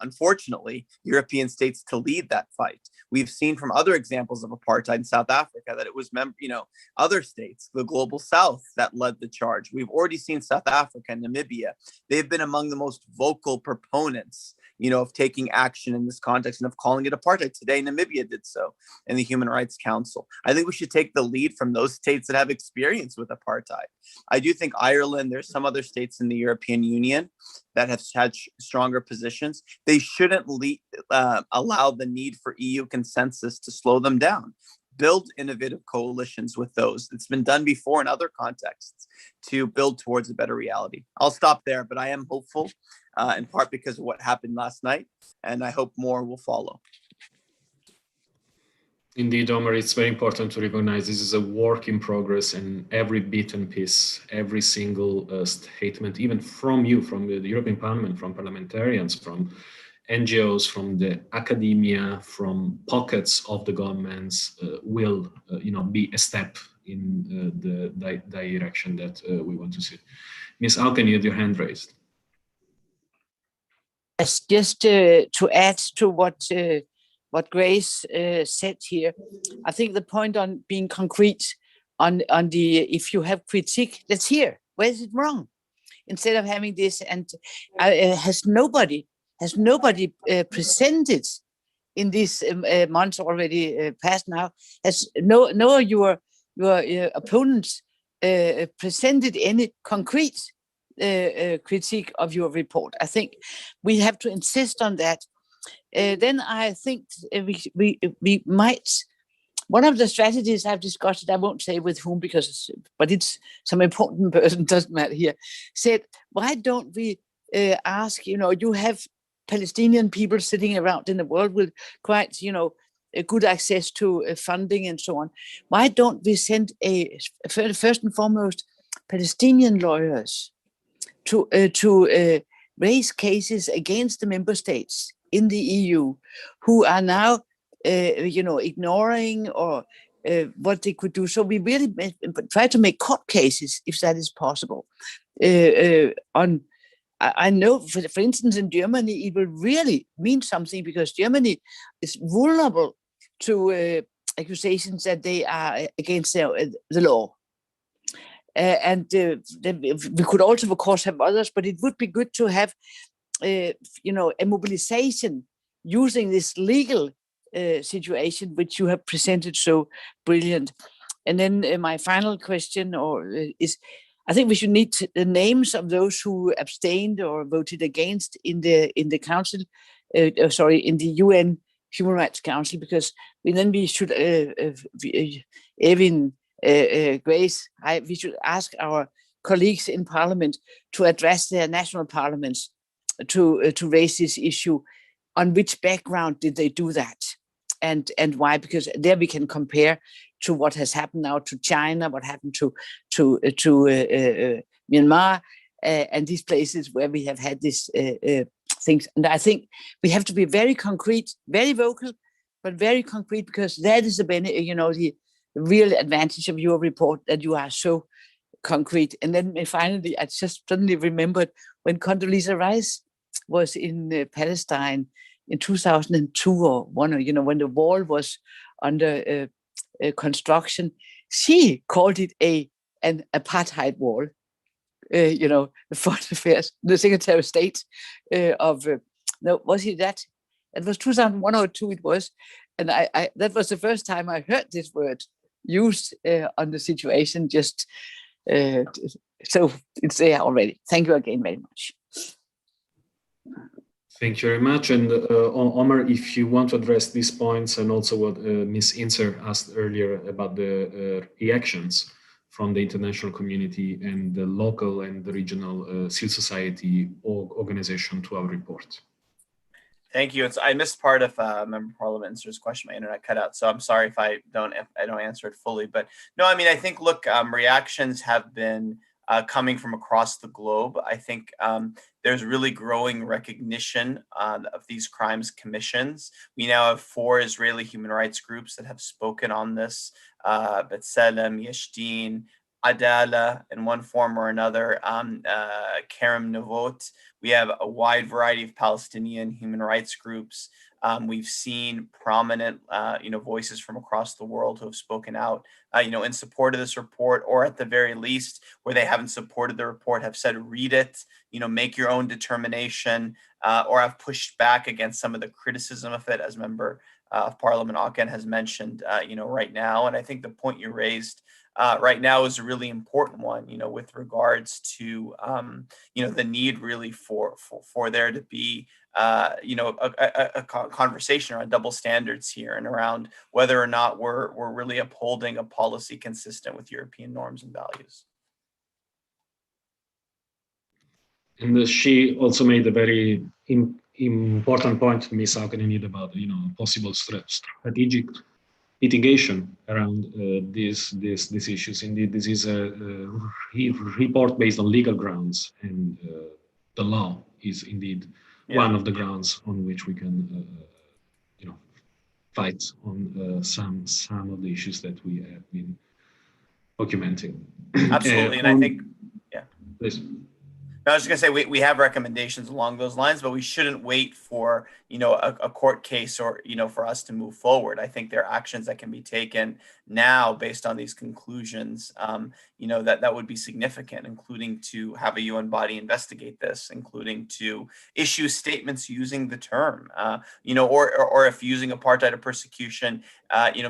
unfortunately, European states to lead that fight. We've seen from other examples of apartheid in South Africa that it was, other states, the global South, that led the charge. We've already seen South Africa and Namibia. They've been among the most vocal proponents, of taking action in this context and of calling it apartheid. Today, Namibia did so in the Human Rights Council. I think we should take the lead from those states that have experience with apartheid. I do think Ireland, there's some other states in the European Union that have had stronger positions. They shouldn't allow the need for EU consensus to slow them down. Build innovative coalitions with those. It's been done before in other contexts to build towards a better reality. I'll stop there, but I am hopeful, in part because of what happened last night, and I hope more will follow. Indeed, Omar, it's very important to recognize this is a work in progress, and every bit and piece, every single statement, even from you, from the European Parliament, from parliamentarians, from NGOs, from the academia, from pockets of the governments, will, be a step in the direction that we want to see. Ms. Auken, you had your hand raised. Yes, just to add to what Grace said here, I think the point on being concrete on the if you have critique, let's hear where is it wrong, instead of having this and has nobody presented in these months already past now, has no your opponents presented any concrete critique of your report. I think we have to insist on that. Then I think we might, one of the strategies I've discussed, I won't say with whom but it's some important person, doesn't matter here, said, why don't we ask, you have Palestinian people sitting around in the world with quite, a good access to funding and so on. Why don't we send first and foremost Palestinian lawyers to raise cases against the member states in the EU who are now, ignoring or what they could do. So we really try to make court cases, if that is possible. I know, for instance, in Germany, it will really mean something because Germany is vulnerable to accusations that they are against the law. And we could also, of course, have others, but it would be good to have, a mobilization using this legal situation, which you have presented so brilliant. And then my final question is, I think we should need the names of those who abstained or voted against in the council, in the UN Human Rights Council, because we should, Evin, Grace, we should ask our colleagues in Parliament to address their national parliaments to raise this issue. On which background did they do that, and why? Because there we can compare to what has happened now to China, what happened to Myanmar, and these places where we have had these things. And I think we have to be very concrete, very vocal, but very concrete, because that is the real advantage of your report, that you are so concrete. And then finally, I just suddenly remembered when Condoleezza Rice was in Palestine in 2002 or one, when the wall was under construction, she called it an apartheid wall. The Foreign Affairs, the Secretary of State no, was he that? It was 2001 or 2. It was, and I that was the first time I heard this word used on the situation. Just so it's there already. Thank you again very much. Thank you very much. And Omar, if you want to address these points and also what Ms. Inser asked earlier about the reactions from the international community and the local and the regional civil society organization to our report. Thank you. I missed part of Member of Parliament Inser's question. My internet cut out, so I'm sorry if I don't answer it fully. But no, I mean, I think, look, reactions have been coming from across the globe. I think there's really growing recognition of these crimes commissions. We now have 4 Israeli human rights groups that have spoken on this: B'Tselem, Yesh Din, Adala, in one form or another, Kerem Navot. We have a wide variety of Palestinian human rights groups. We've seen prominent, voices from across the world who have spoken out, in support of this report, or at the very least, where they haven't supported the report, have said, read it, make your own determination, or have pushed back against some of the criticism of it, as Member of Parliament Aken has mentioned, right now. And I think the point you raised right now is a really important one, with regards to, the need really for there to be, a conversation around double standards here and around whether or not we're really upholding a policy consistent with European norms and values. And she also made a very important point, Ms. Auken, about possible strategic litigation around these issues. Indeed, this is a report based on legal grounds, and the law is indeed one of the grounds on which we can, fight on some of the issues that we have been documenting. Absolutely, and I think, please. I was just going to say we have recommendations along those lines, but we shouldn't wait for a court case or for us to move forward. I think there are actions that can be taken now based on these conclusions. That would be significant, including to have a UN body investigate this, including to issue statements using the term, or if using apartheid or persecution,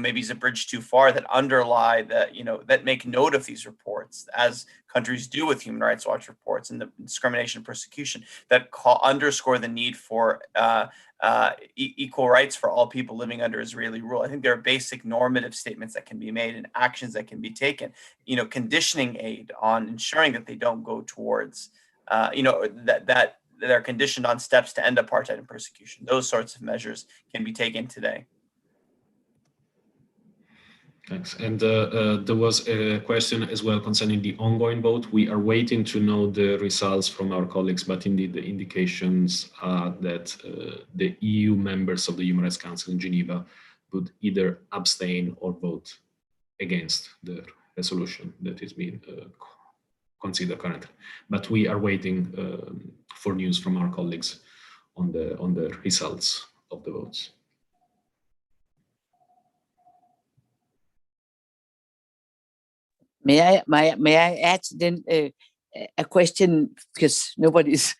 maybe is a bridge too far, that underlie that that make note of these reports, as countries do with Human Rights Watch reports and the discrimination and persecution, that underscore the need for equal rights for all people living under Israeli rule. I think there are basic normative statements that can be made and actions that can be taken, conditioning aid on ensuring that they don't go towards, that they're conditioned on steps to end apartheid and persecution. Those sorts of measures can be taken today. Thanks. And there was a question as well concerning the ongoing vote. We are waiting to know the results from our colleagues, but indeed the indications are that the EU members of the Human Rights Council in Geneva would either abstain or vote against the resolution that is being considered currently. But we are waiting for news from our colleagues on the results of the votes. May I add then a question, because nobody's,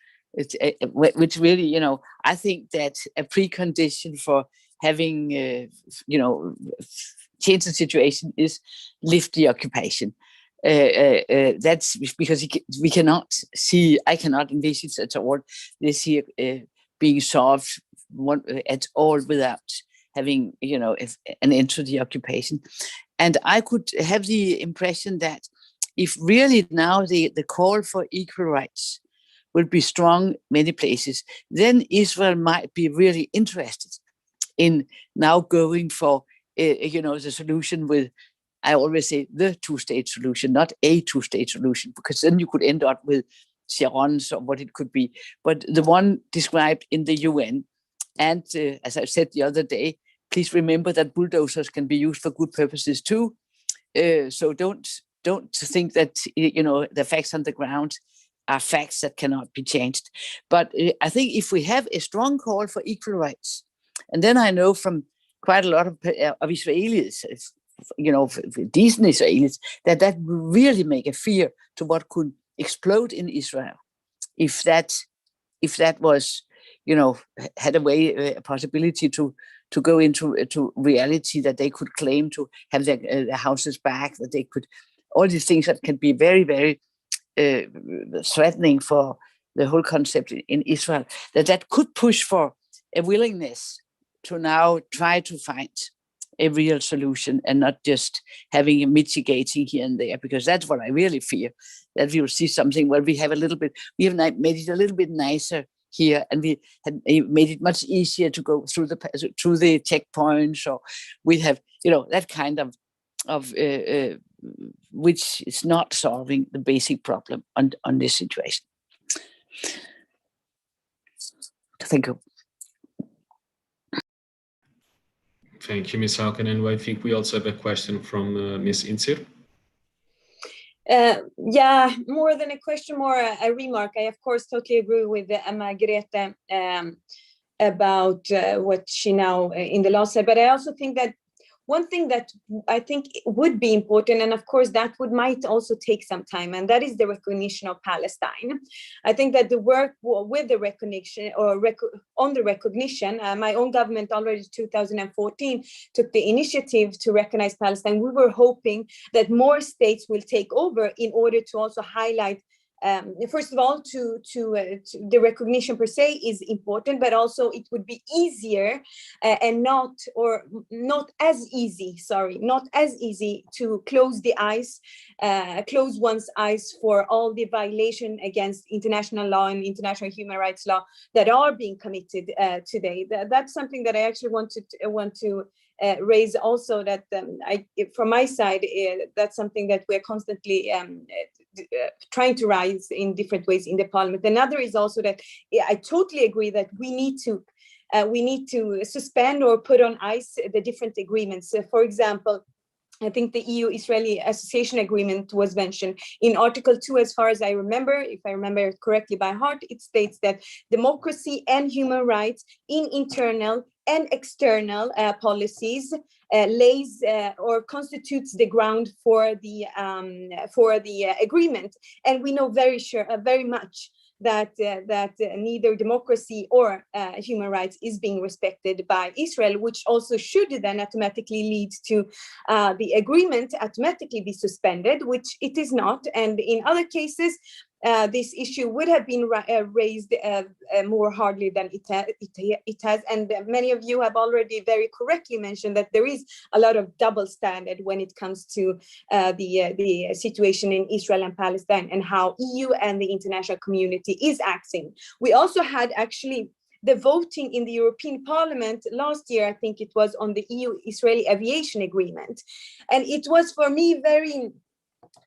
which really, I think that a precondition for having, change the situation is lift the occupation. That's because we cannot see, I cannot envisage at all this here being solved at all without having, an end to the occupation. And I could have the impression that if really now the call for equal rights will be strong many places, then Israel might be really interested in now going for, the solution with, I always say, the two-state solution, not a two-state solution, because then you could end up with Sharon's or what it could be, but the one described in the UN. And as I said the other day, please remember that bulldozers can be used for good purposes too. So don't don't think that, you know, the facts on the ground are facts that cannot be changed. But I think if we have a strong call for equal rights, and then I know from quite a lot of Israelis, you know, decent Israelis, that really make a fear to what could explode in Israel if that was, you know, had a possibility to go into reality, that they could claim to have their houses back, that they could, all these things that can be very, very threatening for the whole concept in Israel, that could push for a willingness to now try to find a real solution and not just having a mitigating here and there, because that's what I really fear, that we will see something where we have made it a little bit nicer here, and we had made it much easier to go through the checkpoints, or we have, you know, that kind of which is not solving the basic problem on this situation. Thank you. Thank you, Ms. Hauken. And I think we also have a question from Ms. Insir. Yeah, more than a question, more a remark. I, of course, totally agree with Margrethe about what she now in the law said. But I also think that one thing that I think would be important, and of course that might also take some time, and that is the recognition of Palestine. I think that the work with the recognition on the recognition, my own government already in 2014 took the initiative to recognize Palestine. We were hoping that more states will take over in order to also highlight, first of all, to the recognition per se is important, but also it would be easier and not as easy to close one's eyes for all the violation against international law and international human rights law that are being committed today. That's something that I actually want to raise also, that from my side, that's something that we're constantly trying to raise in different ways in the parliament. Another is also that I totally agree that we need to suspend or put on ice the different agreements. For example, I think the EU-Israeli Association Agreement was mentioned in Article 2, as far as I remember. If I remember it correctly by heart, it states that democracy and human rights in internal and external policies lays or constitutes the ground for the agreement. And we know very much that neither democracy or human rights is being respected by Israel, which also should then automatically lead to the agreement automatically be suspended, which it is not. And in other cases, this issue would have been raised more hardly than it has. And many of you have already very correctly mentioned that there is a lot of double standard when it comes to the situation in Israel and Palestine, and how EU and the international community is acting. We also had actually the voting in the European Parliament last year, I think it was, on the EU-Israeli Aviation Agreement. And it was for me very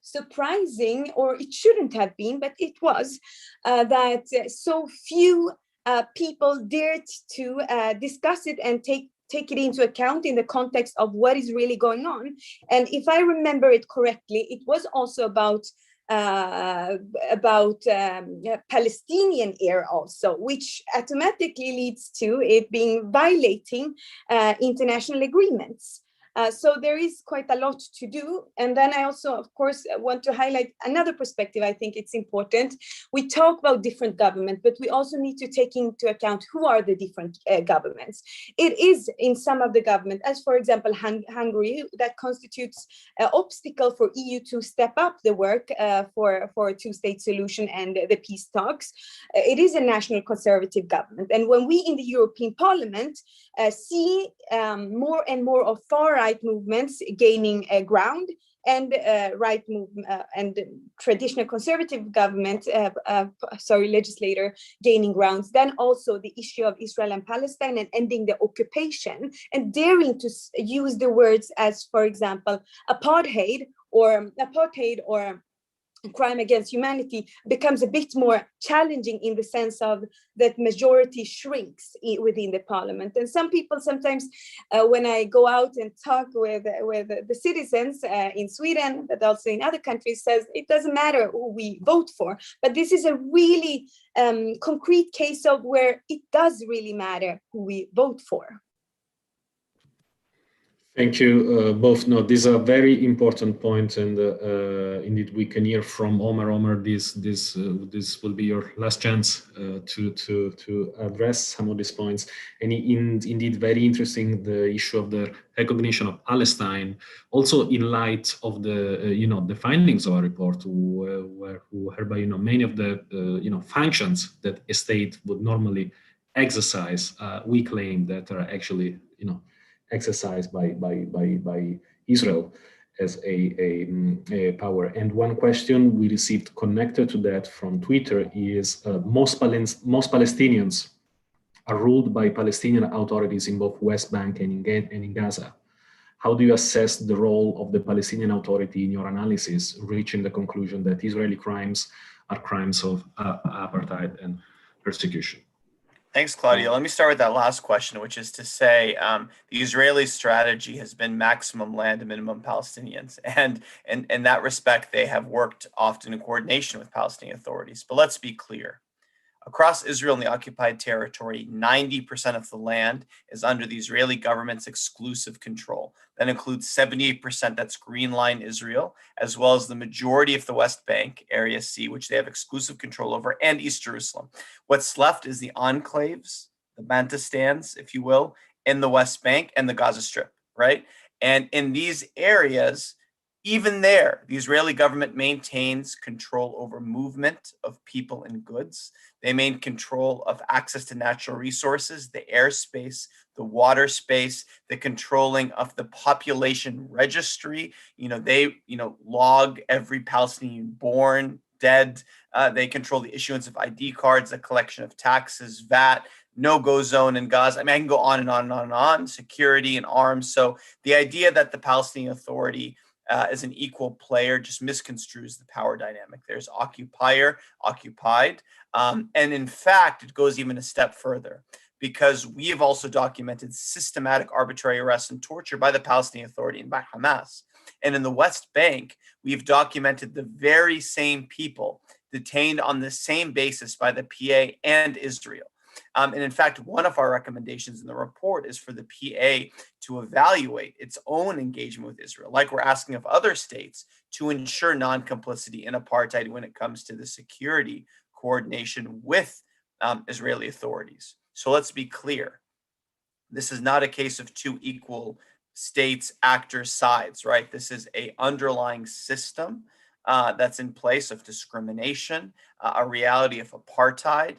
surprising, or it shouldn't have been, but it was, that so few people dared to discuss it and take it into account in the context of what is really going on. And if I remember it correctly, it was also about Palestinian air also, which automatically leads to it being violating international agreements. So there is quite a lot to do. And then I also, of course, want to highlight another perspective. I think it's important. We talk about different governments, but we also need to take into account who are the different governments. It is in some of the government, as for example, Hungary, that constitutes an obstacle for EU to step up the work for a two-state solution and the peace talks. It is a national conservative government. And when we in the European Parliament see more and more of far-right movements gaining ground, and right movement and traditional conservative government, legislator gaining grounds, then also the issue of Israel and Palestine and ending the occupation, and daring to use the words as, for example, apartheid or crime against humanity becomes a bit more challenging in the sense of that majority shrinks within the parliament. And some people sometimes, when I go out and talk with the citizens in Sweden, but also in other countries, says it doesn't matter who we vote for. But this is a really concrete case of where it does really matter who we vote for. Thank you both. No, these are very important points, and indeed we can hear from Omar. Omar, this will be your last chance to address some of these points. And indeed, very interesting, the issue of the recognition of Palestine, also in light of the the findings of our report, whereby many of the functions that a state would normally exercise, we claim that are actually exercised by Israel as a power. And one question we received connected to that from Twitter is most Palestinians are ruled by Palestinian authorities in both West Bank and in Gaza. How do you assess the role of the Palestinian Authority in your analysis, reaching the conclusion that Israeli crimes are crimes of apartheid and persecution? Thanks, Claudia. Let me start with that last question, which is to say the Israeli strategy has been maximum land and minimum Palestinians. And in that respect, they have worked often in coordination with Palestinian authorities. But let's be clear. Across Israel and the occupied territory, 90% of the land is under the Israeli government's exclusive control. That includes 78% that's Green Line Israel, as well as the majority of the West Bank, Area C, which they have exclusive control over, and East Jerusalem. What's left is the enclaves, the Bantustans, if you will, in the West Bank and the Gaza Strip, right? And in these areas, even there, the Israeli government maintains control over movement of people and goods. They maintain control of access to natural resources, the airspace, the water space, the controlling of the population registry. They log every Palestinian born, dead. They control the issuance of ID cards, the collection of taxes, VAT, no-go zone in Gaza. I mean, I can go on and on and on and on, security and arms. So the idea that the Palestinian Authority as an equal player just misconstrues the power dynamic. There's occupier, occupied. And in fact, it goes even a step further, because we have also documented systematic arbitrary arrests and torture by the Palestinian Authority and by Hamas. And in the West Bank, we've documented the very same people detained on the same basis by the PA and Israel. And in fact, one of our recommendations in the report is for the PA to evaluate its own engagement with Israel, like we're asking of other states, to ensure non-complicity in apartheid when it comes to the security coordination with Israeli authorities. So let's be clear. This is not a case of two equal states, actors, sides, right? This is an underlying system that's in place of discrimination, a reality of apartheid.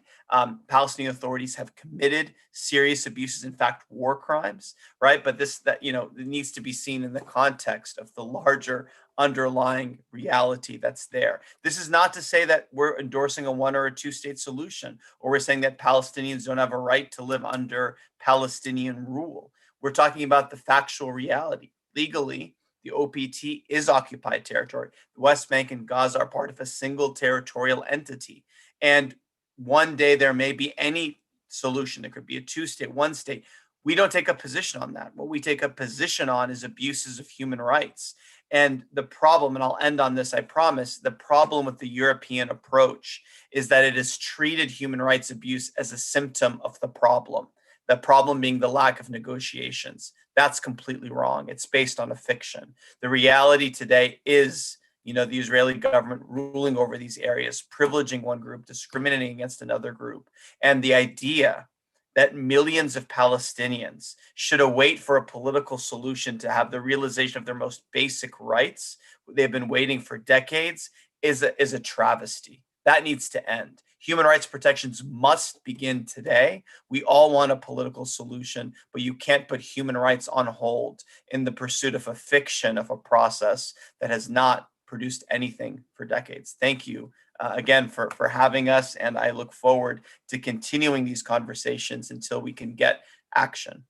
Palestinian authorities have committed serious abuses, in fact, war crimes, right? But it needs to be seen in the context of the larger underlying reality that's there. This is not to say that we're endorsing a one or a two-state solution, or we're saying that Palestinians don't have a right to live under Palestinian rule. We're talking about the factual reality. Legally, the OPT is occupied territory. The West Bank and Gaza are part of a single territorial entity. And one day there may be any solution. There could be a two-state, one state. We don't take a position on that. What we take a position on is abuses of human rights. And the problem, and I'll end on this, I promise, the problem with the European approach is that it has treated human rights abuse as a symptom of the problem being the lack of negotiations. That's completely wrong. It's based on a fiction. The reality today is, the Israeli government ruling over these areas, privileging one group, discriminating against another group. And the idea that millions of Palestinians should await for a political solution to have the realization of their most basic rights, they've been waiting for decades, is a travesty. That needs to end. Human rights protections must begin today. We all want a political solution, but you can't put human rights on hold in the pursuit of a fiction of a process that has not produced anything for decades. Thank you again for having us, and I look forward to continuing these conversations until we can get action.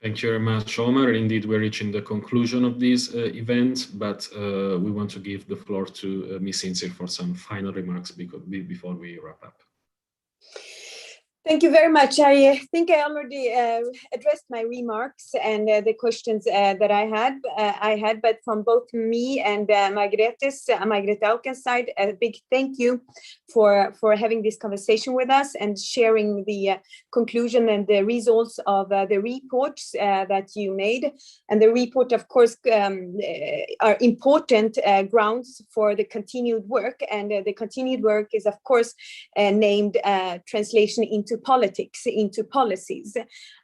Thank you very much, Omar. Indeed, we're reaching the conclusion of this event, but we want to give the floor to Ms. Insir for some final remarks before we wrap up. Thank you very much. I think I already addressed my remarks and the questions that I had, but from both me and Margrethe Auken's side, a big thank you for having this conversation with us and sharing the conclusion and the results of the reports that you made. And the report, of course, are important grounds for the continued work. And the continued work is, of course, named Translation into Politics, into Policies.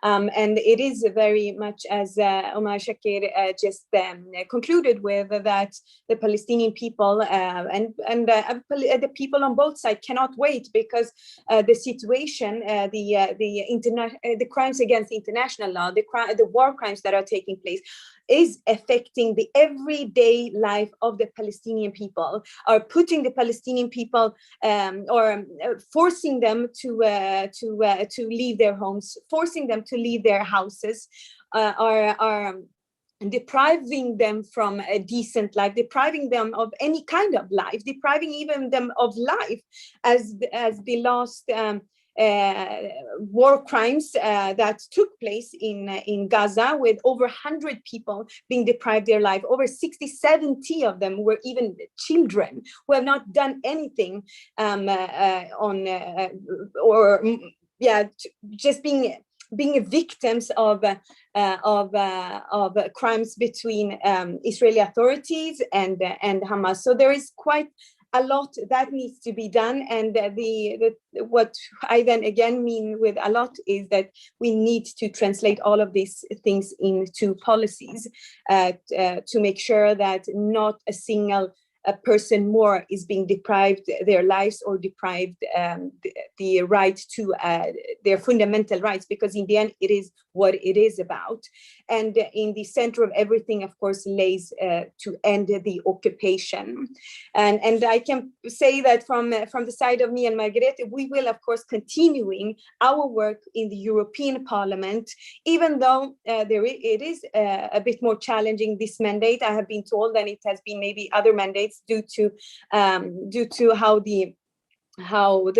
And it is very much as Omar Shakir just concluded with, that the Palestinian people and the people on both sides cannot wait, because the situation, the crimes against international law, the war crimes that are taking place is affecting the everyday life of the Palestinian people, are putting the Palestinian people or forcing them to leave their homes, forcing them to leave their houses, are depriving them from a decent life, depriving them of any kind of life, depriving even them of life, as the last war crimes that took place in Gaza, with over 100 people being deprived their life. Over 60, 70 of them were even children who have not done anything just being victims of crimes between Israeli authorities and Hamas. So there is quite a lot that needs to be done, and what I then again mean with a lot is that we need to translate all of these things into policies to make sure that not a single person more is being deprived their lives or deprived the right to their fundamental rights, because in the end it is what it is about. And in the center of everything, of course, lays to end the occupation. And I can say that from the side of me and Margrethe, we will of course continuing our work in the European Parliament, even though it is a bit more challenging this mandate. I have been told that it has been maybe other mandates due to how the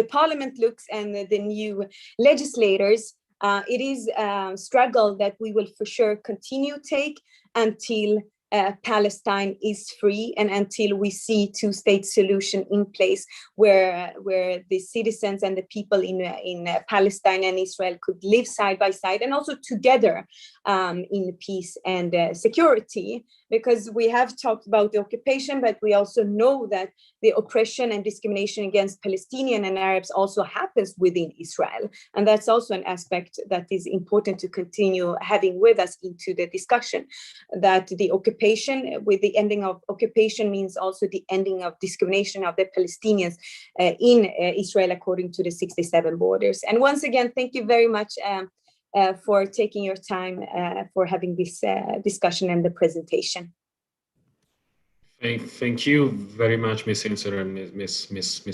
Parliament looks and the new legislators. It is a struggle that we will for sure continue take until Palestine is free and until we see two-state solution in place where the citizens and the people in Palestine and Israel could live side by side and also together in peace and security. Because we have talked about the occupation, but we also know that the oppression and discrimination against Palestinian and Arabs also happens within Israel. And that's also an aspect that is important to continue having with us into the discussion, that the occupation, with the ending of occupation, means also the ending of discrimination of the Palestinians in Israel according to the 67 borders. And once again, thank you very much for taking your time for having this discussion and the presentation. Thank you very much, Ms. Insir and Ms.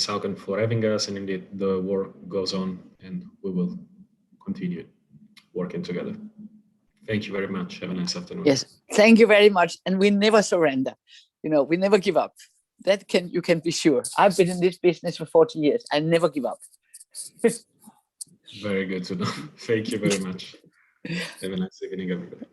Auken, for having us. And indeed, the work goes on, and we will continue working together. Thank you very much. Have a nice afternoon. Yes, thank you very much. And we never surrender. You know, we never give up. You can be sure. I've been in this business for 40 years. I never give up. Very good to know. Thank you very much. Have a nice evening, everybody.